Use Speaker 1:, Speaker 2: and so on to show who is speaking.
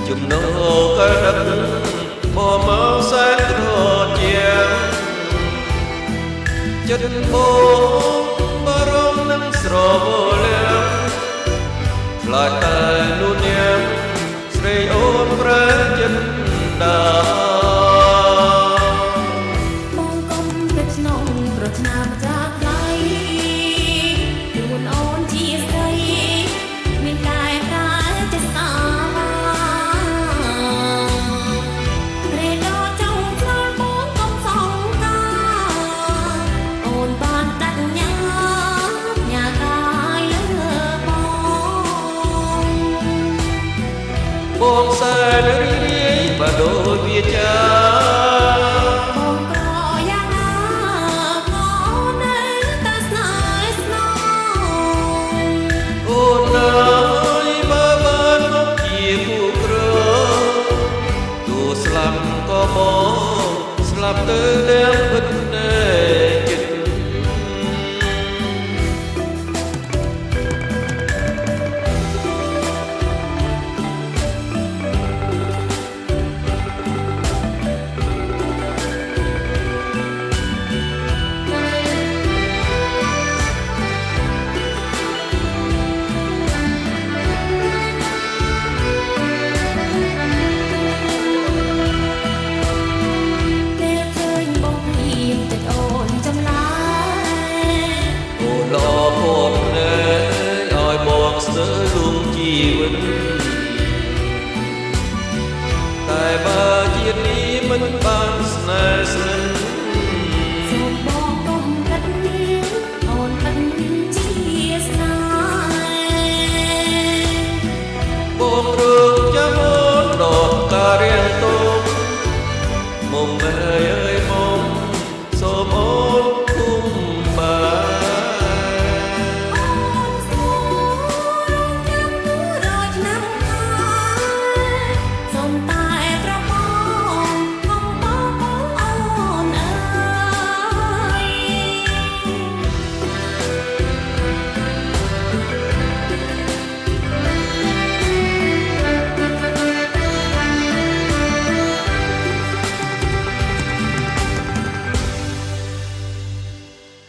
Speaker 1: ជំនោក៏ដឹកមកមកសែនរត់ជាងចិត្តបងបារម្ភនឹងស្រវលាំខ្លាចតែនោះនាងស្រីអូនប្រែចិត្តដា
Speaker 2: បងកុំគិតក្នុងប្រឆ្នាจากไหนខ្លួនអូនជាស្រីមានតែតែចិត្តស្អារេដោចង់ឆ្លល់បងកុំសង្កាអូនបានតាត់ញ៉ាកាយលើ
Speaker 1: បងសែនរីបើដូចវាចា
Speaker 2: បងក្រយ៉ាងណាក៏នៅតែស្នេហ៍ស្នង
Speaker 1: អូនអើយបើបានមកជាគូក្រទោះស្លាប់ក៏មកស្លាប់ទៅទាំងពិតនៃចិត្តតែបើជាតិនេះមិនបានស្នេហ៍ស្